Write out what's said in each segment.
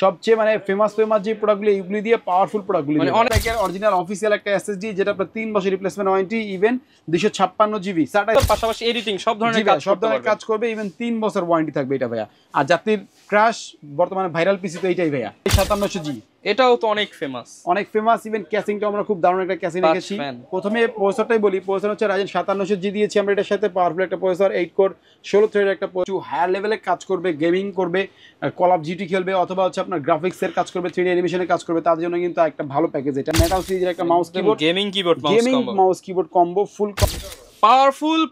সবচেয়ে মানে ফেমাস যে প্রোডাক্টগুলো এইগুলি দিয়ে পাওয়ারফুল প্রোডাক্টগুলো মানে অনেকের অরিজিনাল অফিসিয়াল একটা এসএসডি যেটা আপনার 3 বছর রিপ্লেসমেন্ট ওয়ারেন্টি ইভেন 256 জিবি পাশাপাশি এডিটিং সব ধরনের কাজ করবে ইভেন 3 বছর ওয়ারেন্টি থাকবে এটা ভাইয়া। আর জাতির ক্রাশ বর্তমানে ভাইরাল পিসি তো এইটাই ভাইয়া 5700 জি, এটাও তো অনেক ফেমাস ইভেন ক্যাসিংটা আমরা খুব দারুণ একটা ক্যাসিং রেখেছি। প্রথমে প্রসেসরটাই বলি, প্রসেসর হচ্ছে Ryzen 5700 জি দিয়েছি আমরা এটার সাথে, পাওয়ারফুল একটা প্রসেসর 8 কোর 16 থ্রেডের একটা হায়ার লেভেলে কাজ করবে, গেমিং করবে, কল অফ জিটি খেলবে অথবা হচ্ছে আপনার গ্রাফিক্সের কাজ করবে, 3D অ্যানিমেশনের কাজ করবে, তার জন্য কিন্তু একটা ভালো প্যাকেজ এটা। মেটাল সিরিজের একটা mouse keyboard, gaming mouse keyboard combo, full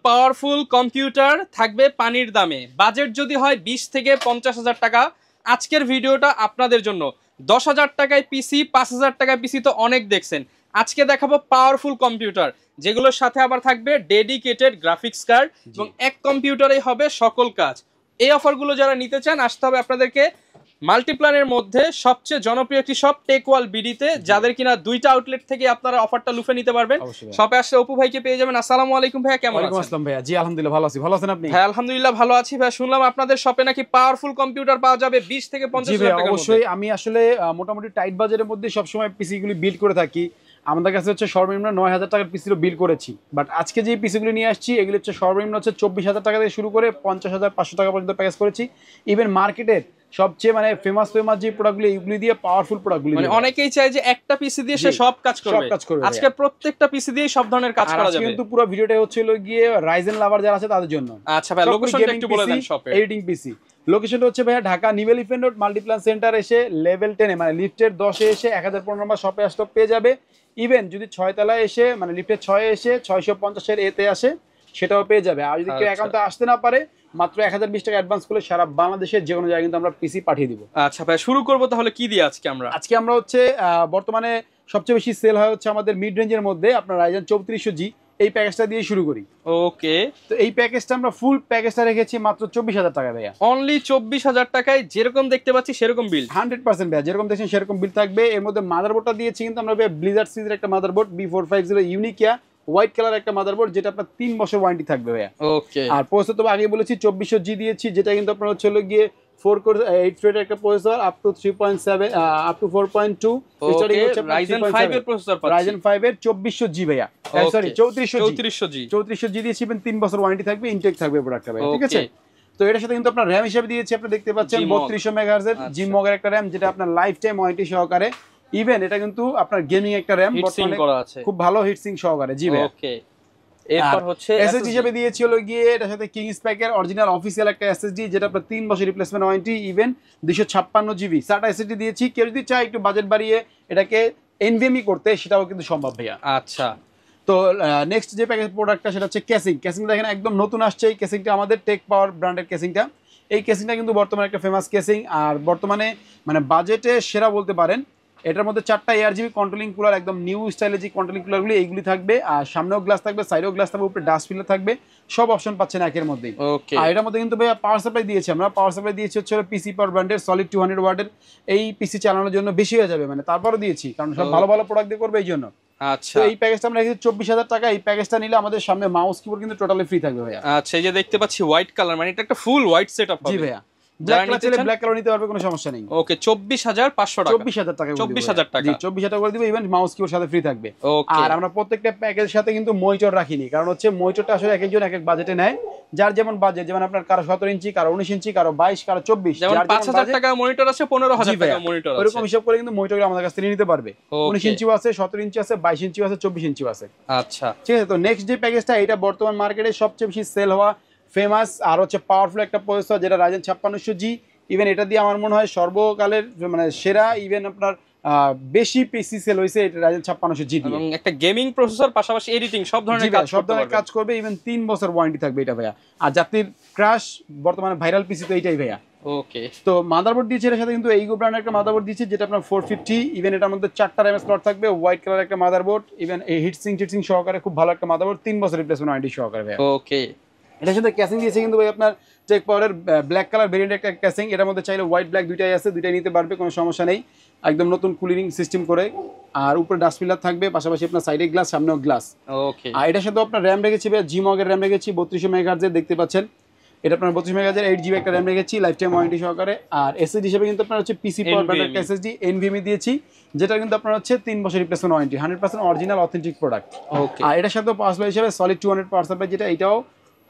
powerful computer থাকবে পানির দামে। বাজেট যদি হয় 20 থেকে 50,000 টাকা, আজকের ভিডিওটা আপনাদের জন্য। 10,000 টাকায় পিসি, 5,000 টাকায় পিসি তো অনেক দেখছেন, আজকে দেখাবো পাওয়ারফুল কম্পিউটার যেগুলোর সাথে আবার থাকবে ডেডিকেটেড গ্রাফিক্স কার্ড এবং এক কম্পিউটারেই হবে সকল কাজ। এই অফারগুলো যারা নিতে চান আসতে হবে আপনাদেরকে মাল্টিপ্ল্যানের মধ্যে সবচেয়ে জনপ্রিয় একটি শপ টেকওয়াল বিডিতে, যাদের কিনা দুইটা আউটলেট থেকে আপনারা অফারটা লুফে নিতে পারবেন। শপে আসলে অপু ভাইকে পেয়ে যাবেন। আসসালামু আলাইকুম ভাইয়া, কেমন আছেন? ওয়ালাইকুম আসসালাম ভাইয়া, জি আলহামদুলিল্লাহ ভালো আছি, ভালো আছেন আপনি? হ্যাঁ আলহামদুলিল্লাহ ভালো আছি ভাই। শুনলাম আপনাদের শপে নাকি পাওয়ারফুল কম্পিউটার পাওয়া যাবে 20 থেকে 50,000 টাকার মধ্যে। অবশ্যই, আমি আসলে মোটামুটি টাইট বাজেটের মধ্যে সবসময় পিসিগুলি বিল্ড করে থাকি। আমাদের কাছে হচ্ছে সর্বনিম্ন 9,000 টাকার পিসিও বিল্ড করেছি, বাট আজকে যে পিসিগুলি নিয়ে আসছি এগুলি হচ্ছে সর্বনিম্ন হচ্ছে 24,000 টাকা থেকে শুরু করে 50,500 টাকা পর্যন্ত প্যাকেজ করেছি। ইভেন মার্কেটের সবচেয়ে মানে ফেমাস যে প্রোডাক্টগুলো এইগুলি দিয়ে পাওয়ারফুল প্রোডাক্টগুলি মানে অনেকেই চায় যে একটা পিসি দিয়ে সে সব কাজ করবে। আজকে প্রত্যেকটা পিসি দিয়ে সব ধরনের কাজ করা যাবে। কিন্তু পুরো ভিডিওটা হচ্ছিল গিয়ে রাইজেন লাভার যারা আছে তাদের জন্য। আচ্ছা ভাই, লোকেশনটা একটু বলে দেন শপে। এডিটিং পিসি লোকেশনটা হচ্ছে ভাইয়া Dhaka new elephant road Multiplan centre এসে লেভেল 10 এ মানে লিফটের 10 এ এসে 1015 নম্বর শপে আসলে পেয়ে যাবে। ইভেন যদি 6 তলায় এসে মানে লিফটের 6 এ এসে 650 এর এতে আসে সেটাও পেয়ে যাবে। আর যদি কেউ একান্ত আসতে না পারে মাত্র 1020 টাকা অ্যাডভান্স করলে সারা বাংলাদেশের যে কোনো জায়গায় কিন্তু আমরা পিসি পাঠিয়ে দিব। আচ্ছা ভাই, শুরু করব তাহলে কি দিয়ে আজকে আমরা হচ্ছে বর্তমানে সবচেয়ে বেশি সেল হয় হচ্ছে আমাদের মিড রেঞ্জের মধ্যে আপনার Ryzen 3400G এই প্যাকেজটা দিয়ে শুরু করি। ওকে, তো এই প্যাকেজটা আমরা ফুল প্যাকেজটা রেখেছি মাত্র 24,000 টাকা ভাইয়া। অনলি 24,000 টাকায় যেরকম দেখতে পাচ্ছি সেরকম বিল 100% ভাইয়া, যেরকম দেখছেন সেরকম বিল থাকবে। এর মধ্যে মাদারবোর্ডটা দিয়েছি কিন্তু আমরা ব্লিজার্ড সিরিজের একটা মাদারবোর্ড B450 ইউনিকিয়া হোয়াইট কালার একটা মাদারবোর্ড, যেটা আপনার 3 বছর ওয়ারেন্টি থাকবে ভাইয়া। ওকে, আর প্রসেসর তো আগে বলেছি 2400G দিয়েছি, যেটা কিন্তু আপনার হচ্ছে গিয়ে 4 কোর 8 থ্রেডের একটা processor up to 3.7 up to 4.2 starting হচ্ছে Ryzen 5 এর প্রসেসর পাচ্ছি। Ryzen 5 এর 2400G ভাইয়া, সরি 3400G দিয়েছি, 3 বছর ওয়ারেন্টি থাকবে, ইনটেক থাকবে প্রোডাক্টটা ভাই, ঠিক আছে। তো এটার সাথে কিন্তু আপনার র‍্যাম হিসেবে দিয়েছি, আপনি দেখতে পাচ্ছেন 3200 মেগাহার্জ এর জিমগ এর একটা র‍্যাম, যেটা আপনার লাইফ টাইম ওয়ারেন্টি সহকারে। ইভেন এটা কিন্তু আপনার গেমিং একটা র‍্যাম, বর্তমানে খুব ভালো হিটসিং সহকারে। জি ভাই, ওকে। এরপর হচ্ছে এসএসডি হিসেবে দিয়েছি গিয়ে এটার সাথে কিংস প্যাকের অরিজিনাল অফিসিয়াল একটা এসএসডি, যেটা আপনার 3 বছর replacement warranty even 256 GB SATA SSD দিয়েছি। কেউ যদি চায় একটু বাজেট বাড়িয়ে এটাকে এনভিএমই করতে সেটাও কিন্তু সম্ভব ভাইয়া। আচ্ছা, তো নেক্সট যে প্যাকেজ প্রোডাক্টটা সেটা হচ্ছে কেসিং দেখেন একদম নতুন আসছে। এই কেসিংটা আমাদের টেক পাওয়ার ব্র্যান্ডের কেসিংটা। এই কেসিংটা কিন্তু বর্তমানে একটা ফেমাস কেসিং, আর বর্তমানে মানে বাজেটে সেরা বলতে পারেন। এটার মধ্যে 4টা ARGB কন্ট্রোলিং কুলার, একদম নিউ স্টাইলের যে কন্ট্রোলিং কুলারগুলি এইগুলি থাকবে, আর সামনেও গ্লাস থাকবে, সাইডেও গ্লাস থাকবে, উপরে ডাস্ট ফিল্টার থাকবে, সব অপশন পাচ্ছেন একের মধ্যেই। আর এটার মধ্যে কিন্তু ভাইয়া পাওয়ার সাপ্লাই দিয়েছি আমরা। পাওয়ার সাপ্লাই দিয়েছি হচ্ছে পিসি পাওয়ার ব্র্যান্ডের সলিড 200 ওয়াটের। এই পিসি চালানোর জন্য বেশি হয়ে যাবে, মানে তারপরও দিয়েছি, কারণ সব ভালো ভালো প্রোডাক্ট দিয়ে করবে এই জন্য। আচ্ছা, এই প্যাকেজটা আমরা রেখেছি 24,000 টাকা। এই প্যাকেজটা নিলে আমাদের সামনে মাউস কিবোর্ড কিন্তু টোটালি ফ্রি থাকবে ভাইয়া। আচ্ছা, এই যে দেখতে পাচ্ছি হোয়াইট কালার, মানে এটা একটা ফুল হোয়াইট সেটআপ হবে। জি ভাইয়া, ব্ল্যাক কালার নিতে পারবে, কোনো সমস্যা নেই। ওকে, 24,500 টাকা। 24,000 টাকা, 24,000 টাকা। জি 24,000 টাকা করে দিব, ইভেন মাউস কিবোর্ড সাথে ফ্রি থাকবে। আর আমরা প্রত্যেকটা প্যাকেজের সাথে কিন্তু মনিটর রাখিনি, কারণ হচ্ছে মনিটরটা আসলে এক একজন এক এক বাজেটে নেয়, যার যেমন বাজেট, যেমন আপনার কারো 17 ইঞ্চি, কারো 19 ইঞ্চি, কারো 22, কারো 24, যেমন 5,000 টাকা মনিটর আছে, 15,000 টাকা মনিটর আছে, এরকম হিসাব করে কিন্তু মনিটরগুলো আমাদের কাছ থেকে নিতে পারবে। 19 ইঞ্চিও আছে, 17 ইঞ্চি আছে, 22 ইঞ্চিও আছে, 24 ইঞ্চিও আছে। আচ্ছা, ঠিক আছে। তো নেক্সট যে প্যাকেজটা, এটা বর্তমান মার্কেটে সবচেয়ে বেশি সেল হওয়া ফেমাস আর হচ্ছে পাওয়ারফুল একটা প্রসেসর, যেটা Ryzen 5600G। ইভেন এটা দিয়ে আমার মনে হয় সর্বকালের মানে সেরা, ইভেন আপনার বেশি পিসি সেল হয়েছে এটা Ryzen 5600G দিয়ে। এবং একটা গেমিং প্রসেসর, পাশাপাশি এডিটিং সব ধরনের কাজ করবে, ইভেন 3 বছর ওয়ারেন্টি থাকবে এটা ভাইয়া। আর জাতির ক্রাশ বর্তমানে ভাইরাল পিসি তো এইটাই ভাইয়া। ওকে, তো মাদারবোর্ড দিয়েছে এর সাথে কিন্তু এইগো ব্র্যান্ডের একটা মাদারবোর্ড দিয়েছে, যেটা আপনার 450। ইভেন এটার মধ্যে 4টা RAM স্লট থাকবে, হোয়াইট কালার একটা মাদারবোর্ড, ইভেন এই হিটসিং সহকারে খুব ভালো একটা মাদারবোর্ড, 3 বছর রিপ্লেসমেন্ট ওয়ারেন্টি সহকারে ভাইয়া। ওকে, এটার সাথে ক্যাসিং দিয়েছে কিন্তু ভাই আপনার টেক পাওয়ারের ব্ল্যাক কালার ভেরিয়েন্ট একটা ক্যাসিং। এটার মধ্যে চাইলে হোয়াইট ব্ল্যাক দুইটাই আছে, দুইটাই নিতে পারবে, কোনো সমস্যা নেই। একদম নতুন কুলিং সিস্টেম করে, আর উপরে ডাস্ট ফিল্টার থাকবে, পাশাপাশি আপনার সাইডে গ্লাস, সামনেও গ্লাস। ওকে, আর এটার সাথে আপনার র্যাম রেখেছি ভাই জিমগ এর র্যাম রেখেছি 3200 মেগাহার্জ এর, দেখতে পাচ্ছেন। এটা আপনার 32 মেগাহার্জের 8GB একটা র্যাম রেখেছি লাইফ টাইম ওয়ারেন্টি সহকারে। আর এসএসডি হিসেবে কিন্তু আপনার হচ্ছে পিসি পাওয়ার ব্র্যান্ডের একটা এসএসডি এনভিএমই দিয়েছি, যেটা কিন্তু আপনার হচ্ছে 3 বছর replacement warranty, 100% original authentic product. Okay, আর এটার সাথে পাওয়ার সাপ্লাই হিসেবে সলিড 200 পাওয়ার সাপ্লাই, যেটা এটাও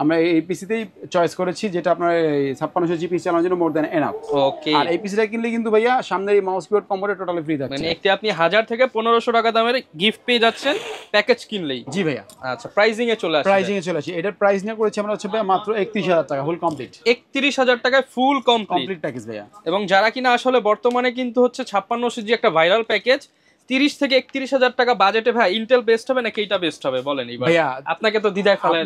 আমরা এই পিসিতেই চয়েস করেছি, যেটা আপনার 5600 জিবি চালানোর জন্য মোর দ্যান এনাফ। ওকে। আর এই পিসিটা কিনলে কিন্তু ভাইয়া সামনের এই মাউস কিবোর্ড কম্বোটা টোটালি ফ্রি থাকছে, মানে একটি আপনি 1000 থেকে 1500 টাকা দামের গিফট পেয়ে যাচ্ছেন প্যাকেজ কিনলেই। জি ভাইয়া। আচ্ছা, প্রাইজিং এ চলে আসছে। প্রাইজিং এ চলে আসি, এটার প্রাইস নিয়ে করেছি আমরা হচ্ছে ভাইয়া মাত্র 31000 টাকা ফুল কমপ্লিট। 31000 টাকায় ফুল কমপ্লিট প্যাকেজ ভাইয়া। এবং যারা কিনা আসলে বর্তমানে কিন্তু হচ্ছে 5600 জি একটা ভাইরাল প্যাকেজ, 30 থেকে 31000 টাকা বাজেটে ভাই ইন্টেল বেস্ট হবে নাকি এইটা বেস্ট হবে বলেন এইবার? ভাইয়া আপনাকে তো দ্বিধায় ফেলায়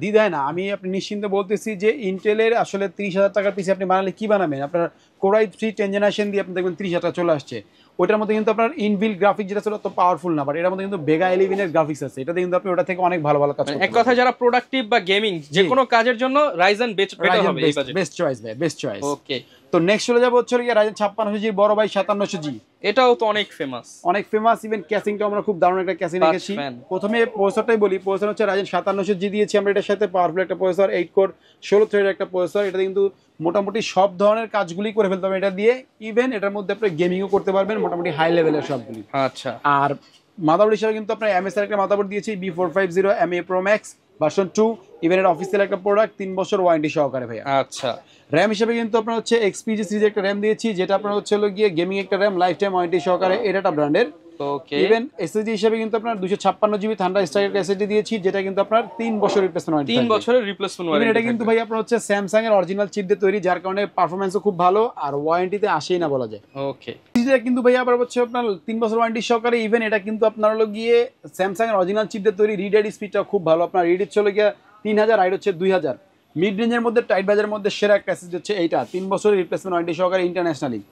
দ্বিধায় না, আমি আপনি নিশ্চিন্তে বলতেছি যে ইন্টেলের আসলে 30000 টাকার পিসি আপনি বানালে কি বানাবেন, আপনার Core i3 10 জেনারেশন দিয়ে আপনি দেখবেন 30000 টাকা চলে আসছে। ওটার মধ্যে কিন্তু আপনার ইনবিল্ট গ্রাফিক্স যেটা ছিল তো পাওয়ারফুল না, বাট এটার মধ্যে কিন্তু ভেগা 11 এর গ্রাফিক্স আছে, এটাতে কিন্তু আপনি ওটা থেকে অনেক ভালো ভালো কাজ করতে এক কথায় যারা প্রোডাক্টিভ বা গেমিং যে কোনো কাজের জন্য রাইজেন বেটার হবে এই বাজেটে। বেস্ট চয়েস ভাই, বেস্ট চয়েস। ওকে, তো নেক্সট চলে যাবো হচ্ছে রাইজেন 5600 জি বড় ভাই 5700 জি, এটাও তো অনেক ফেমাস, অনেক ফেমাস। ইভেন ক্যাসিংটা আমরা খুব দারুণ একটা ক্যাসিং রেখেছি। প্রথমে প্রসেসরটাই বলি, প্রসেসর হচ্ছে রাইজেন 5700 জি দিয়েছি আমরা, এটার সাথে পাওয়ারফুল একটা প্রসেসর 8 কোর 16 থ্রেডের একটা প্রসেসর। এটা কিন্তু মোটামুটি সব ধরনের কাজগুলি করে ফেলতে হবে এটা দিয়ে, ইভেন এটার মধ্যে আপনি গেমিংও করতে পারবেন মোটামুটি হাই লেভেলের সবগুলি। আচ্ছা, আর মাদারবোর্ড হিসেবে কিন্তু আপনার এমএস এর একটা মাদারবোর্ড দিয়েছি B450 MA Pro Max version 2, even এর অফিসিয়াল একটা প্রোডাক্ট 3 বছর ওয়ারেন্টি সহকারে ভাইয়া। আচ্ছা, র্যাম হিসেবে কিন্তু আপনার হচ্ছে XPG সিরিজের একটা র্যাম দিয়েছি, যেটা আপনার হচ্ছে হলো গিয়ে গেমিং একটা র্যাম লাইফ টাইম ওয়ারেন্টি সহকারে, এটা ব্র্যান্ডের। ওকে, ইভেন এসএসডি হিসেবে কিন্তু আপনার 256 জিবি থান্ডার স্ট্রাইকের এসএসডি দিয়েছি, যেটা কিন্তু আপনার 3 বছর রিপ্লেসমেন্ট ওয়ারেন্টি, 3 বছরের রিপ্লেসমেন্ট ওয়ারেন্টি। এটা কিন্তু ভাই আপনার হচ্ছে স্যামসাং এর অরিজিনাল চিপ দিয়ে তৈরি, যার কারণে পারফরম্যান্সও খুব ভালো আর ওয়ারেন্টিতে আসেই না বলা যায়। ওকে, এটা কিন্তু ভাই আবার হচ্ছে আপনার 3 বছর ওয়ারেন্টি সহকারে। ইভেন এটা কিন্তু আপনার হলো গিয়ে স্যামসাং এর অরিজিনাল চিপ দিয়ে তৈরি, রিড স্পিডটা খুব ভালো, আপনার রিড চলে গিয়ে 3000, রাইড হচ্ছে 2000। মিড রেঞ্জের মধ্যে টাইট বাজারের মধ্যে সেরা একটা এসএসডি হচ্ছে এইটা, 3 বছরের রিপ্লেসমেন্ট ওয়ারেন্টি সহকারে ইন্টারন্যাশনালি।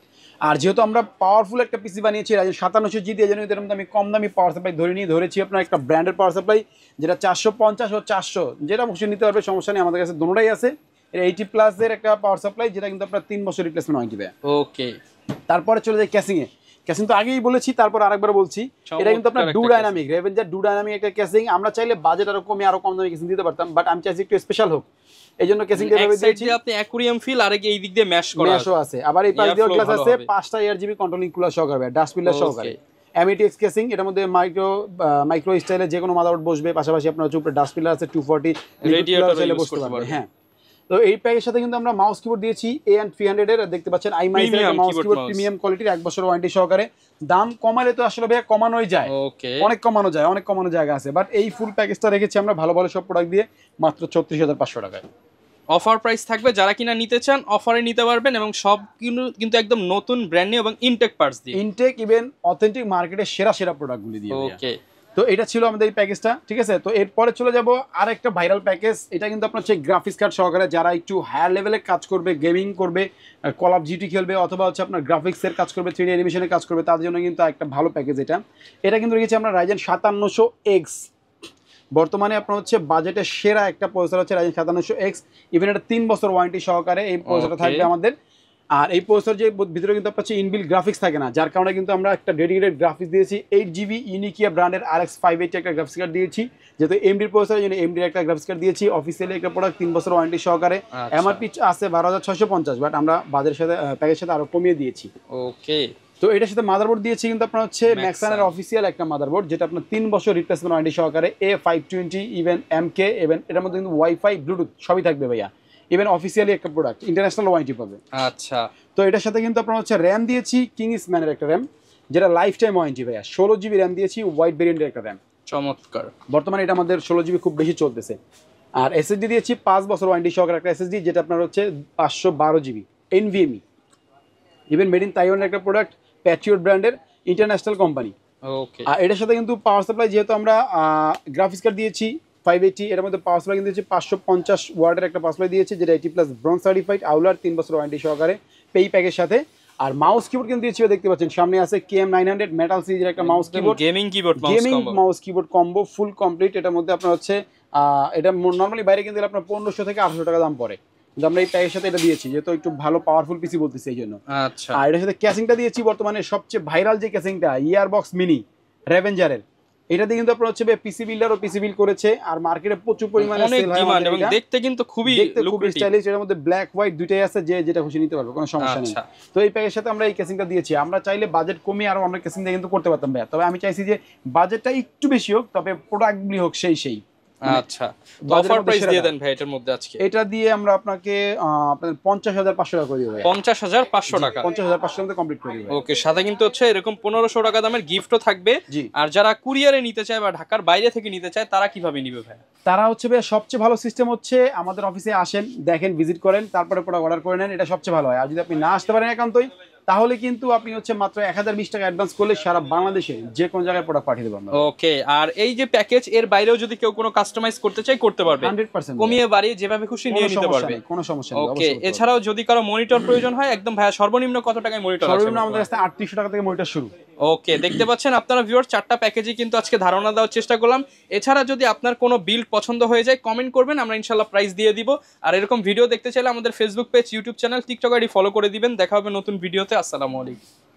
আর যেহেতু আমরা পাওয়ারফুল একটা পিসি বানিয়েছি রাইজেন 5700 জি দিয়ে, এর মধ্যে আমি কম দামি পাওয়ার সাপ্লাই ধরেছি আপনার একটা ব্র্যান্ডের পাওয়ার সাপ্লাই, যেটা 450 ও 400, যেটা অবশ্যই নিতে পারবে, সমস্যা নেই, আমাদের কাছে দুটোটাই আছে। এর 80+ এর একটা পাওয়ার সাপ্লাই, যেটা কিন্তু আপনার 3 বছর রিপ্লেসমেন্ট ওয়ারেন্টি দেবে। ওকে, তারপরে চলে যায় ক্যাসিং এ। ক্যাসিং তো আগেই বলেছি, তারপর আরেকবার বলছি, এটা কিন্তু আপনার ডু ডাইনামিক, রেভেঞ্জার ডু ডাইনামিক একটা ক্যাসিং। আমরা চাইলে বাজেট আরো কম দামি ক্যাসিং দিতে পারতাম, বাট আমি চাইছি একটু স্পেশাল হোক, এইজন্য ক্যাসিংটা এভাবে দিয়েছি। আপনি অ্যাকুরিয়াম ফিল আর এই দিক দিয়ে ম্যাশ করা আছে, আবার এই পাশ দিয়েও গ্লাস আছে, 5টা ARGB কন্ট্রোলিং কুলার সহকারে, ডাস্ট পিলার সহকারে, MATX ক্যাসিং। এটার মধ্যে মাইক্রো স্টাইলে যে কোনো মাদারবোর্ড বসবে, পাশাপাশি আপনার উপরে ডাস্ট পিলার আছে 240 রেডিয়েটর চাইলে বসতে পারবে। হ্যাঁ, তো এই প্যাকের সাথে কিন্তু আমরা মাউস কিবোর্ড দিয়েছি AN300 এর, দেখতে পাচ্ছেন iMice এর মাউস কিবোর্ড প্রিমিয়াম কোয়ালিটির, 1 বছর ওয়ারেন্টি সহকারে। দাম কমালে তো আসলে ভাই কমানোই যায়, অনেক কমানো জায়গা আছে, বাট এই ফুল প্যাকেজটা রেখেছি আমরা ভালো ভালো সব প্রোডাক্ট দিয়ে মাত্র 34500 টাকায়। অফার প্রাইস থাকবে, যারা কিনা নিতে চান অফারে নিতে পারবেন, এবং সব কিন্তু একদম নতুন ব্র্যান্ড নিউ এবং ইনটেক পার্টস দিয়ে, ইনটেক ইভেন অথেন্টিক মার্কেটের সেরা প্রোডাক্টগুলি দিয়ে। ওকে, তো এটা ছিল আমাদের এই প্যাকেজটা, ঠিক আছে। তো এরপরে চলে যাব আরেকটা ভাইরাল প্যাকেজ, এটা কিন্তু আপনার হচ্ছে গ্রাফিক্স কার্ড সহকারে, যারা একটু হায়ার লেভেলে কাজ করবে, গেমিং করবে, কল অফ ডিউটি খেলবে, অথবা হচ্ছে আপনার গ্রাফিক্সের কাজ করবে, 3D অ্যানিমেশনের কাজ করবে, তাদের জন্য কিন্তু একটা ভালো প্যাকেজ এটা কিন্তু রেখেছি আমরা রাইজেন 5700X। বর্তমানে আপনার হচ্ছে বাজেটের সেরা একটা প্রসেসর হচ্ছে রাইজেন 5700X, ইভেন এটা 3 বছর ওয়ারেন্টি সহকারে এই প্রসেসরটা থাকবে আমাদের। আর এই প্রসেসর যে ভিতরে কিন্তু আপনার ইনবিল্ট গ্রাফিক্স থাকে না, যার কারণে কিন্তু আমরা একটা ডেডিকেটেড গ্রাফিক্স দিয়েছি, 8GB ইউনিকিয়া ব্র্যান্ডের RX 580 একটা গ্রাফিক্স কার্ড দিয়েছি, যেহেতু এমডির প্রসেসরের জন্য এমডির একটা গ্রাফিক্স কার্ড দিয়েছি, অফিসিয়ালি একটা প্রোডাক্ট, 3 বছর ওয়ারেন্টি সহকারে। এমআরপি আছে 12650, বাট আমরা বাজারের সাথে প্যাকেজের সাথে আরো কমিয়ে দিয়েছি। ওকে, তো এটার সাথে মাদারবোর্ড দিয়েছি কিন্তু আপনার হচ্ছে ম্যাক্সানের অফিসিয়াল একটা মাদারবোর্ড, যেটা আপনার 3 বছর রিপ্লেসমেন্ট ওয়ারেন্টি সহকারে, A520 ইভেন MK, ইভেন এটার মধ্যে কিন্তু ওয়াইফাই ব্লুটুথ সবই থাকবে ভাইয়া, ইভেন অফিসিয়ালি একটা প্রোডাক্ট, ইন্টারন্যাশনাল ওয়ারেন্টি পাবে। আচ্ছা, তো এটার সাথে কিন্তু আপনার হচ্ছে র্যাম দিয়েছি কিংসম্যানের একটা র্যাম, যেটা লাইফ টাইম ওয়ারেন্টি ভাইয়া, 16GB র্যাম দিয়েছি, হোয়াইট ভেরিয়েন্টের একটা র্যাম, চমৎকার। বর্তমানে এটা আমাদের 16GB খুব বেশি চলতেছে। আর এসএসডি দিয়েছি 5 বছর ওয়ারেন্টি সহকারে একটা এসএসডি, যেটা আপনার হচ্ছে 512GB NVMe, even made in তাইওয়ানের একটা প্রোডাক্ট, প্যাট্রিয়ট ব্র্যান্ডের, ইন্টারন্যাশনাল কোম্পানি। ওকে, আর এটার সাথে কিন্তু পাওয়ার সাপ্লাই, যেহেতু আমরা গ্রাফিক্স কার্ড দিয়েছি 580, এর মধ্যে পাওয়ার সাপ্লাই কিন্তু 550 ওয়াটের একটা পাওয়ার সাপ্লাই দিয়েছি, যেটা 80+ ব্রোঞ্জ সার্টিফাইড, আউলার, 3 বছর ওয়ারেন্টি সহকারে পেই প্যাকের সাথে। আর মাউস কিবোর্ড কিন্তু দিয়েছি, দেখতে পাচ্ছেন সামনে আছে KM900 মেটাল সিরিজের একটা mouse keyboard, gaming mouse keyboard combo full complete. এটার মধ্যে আপনার হচ্ছে এটা নর্মালি বাইরে কিন্তু আপনার 1500 থেকে 800 টাকা দাম পড়ে, কিন্তু আমরা এই প্যাকের সাথে এটা দিয়েছি, যেহেতু একটু ভালো পাওয়ারফুল পিসি বলতেছি এই জন্য। আর এটার সাথে ক্যাসিংটা দিয়েছি বর্তমানে সবচেয়ে ভাইরাল যে ক্যাসিংটা, ইয়ারবক্স মিনি রেভেঞ্জারের, এটা দিয়ে কিন্তু আপনার হচ্ছে পিসি বিল্ডারও পিসি বিল করেছে, আর মার্কেটে প্রচুর পরিমাণে অনেক সেল হয় ডিমান্ড আমাদের এবং এটা। দেখতে কিন্তু খুবই দেখতে খুব লুক্রেটিভ। স্টাইলিশ, এর মধ্যে ব্ল্যাক হোয়াইট দুইটাই আছে, যে যেটা খুশি নিতে পারবে, কোনো সমস্যা নেই। আচ্ছা তো এই প্যাকের সাথে আমরা এই কেসিংটা দিয়েছি। আমরা চাইলে বাজেট কমিয়ে আরো আমরা কেসিং দিয়ে কিন্তু করতে পারতাম ভাইয়া, তবে আমি চাইছি যে বাজেটটা একটু বেশি হোক, তবে প্রোডাক্টগুলি হোক সেই আচ্ছা, বাজারের অফার মধ্যে প্রাইস সেরা দিয়ে দাম। দেন ভাই এটার মধ্যে আজকে। এটা দিয়ে আমরা আপনাকে আপনাদের 50,500 টাকা করে দিব ভাই। 50,500 টাকা। 50,500 মধ্যে কমপ্লিট করে দিব। ওকে, সাথে কিন্তু হচ্ছে এরকম 1500 টাকা দামের গিফটও থাকবে। জি। আর যারা কুরিয়ারে নিতে চায় বা ঢাকার বাইরে থেকে নিতে চায় তারা কিভাবে নিবে ভাই? তারা হচ্ছে ভাই সবচেয়ে ভালো সিস্টেম হচ্ছে আমাদের অফিসে আসেন, দেখেন, ভিজিট করেন, তারপরে প্রোডাক্ট অর্ডার করে নেন, এটা সবচেয়ে ভালো হয়। আর যদি আপনি না আসতে পারেন একান্তই, তাহলে কিন্তু আপনি হচ্ছে মাত্র 1020 টাকা অ্যাডভান্স করলে সারা বাংলাদেশে যে কোনো জায়গায় প্রোডাক্ট পাঠিয়ে দেবো আমরা। ওকে, আর এই যে প্যাকেজ এর বাইরেও যদি কেউ কোনো কাস্টমাইজ করতে চায় করতে পারবে 100% কমিয়ে বাড়িয়ে যেভাবে খুশি নিয়ে নিতে পারবে। কোনো সমস্যা নেই, ওকে, অবশ্যই করতে পারবে। এছাড়াও যদি কারো মনিটর প্রয়োজন হয় একদম ভাইয়া সর্বনিম্ন কত টাকায় মনিটর আছে? সর্বনিম্ন আমাদের কাছে 3800 টাকা থেকে মনিটর শুরু। ওকে, দেখতে পাচ্ছেন আপনারা ভিউয়ার, 4টা প্যাকেজই কিন্তু আজকে ধারণা দেওয়ার চেষ্টা করলাম। এছাড়া যদি আপনার কোনো বিল্ড পছন্দ হয়ে যায় কমেন্ট করবেন, আমরা ইনশাল্লাহ প্রাইস দিয়ে দিব। আর এরকম ভিডিও দেখতে চাইলে আমাদের Facebook page, YouTube channel, TikTok ID follow করে দিবেন। দেখা হবে নতুন ভিডিওতে। আসসালামু আলাইকুম।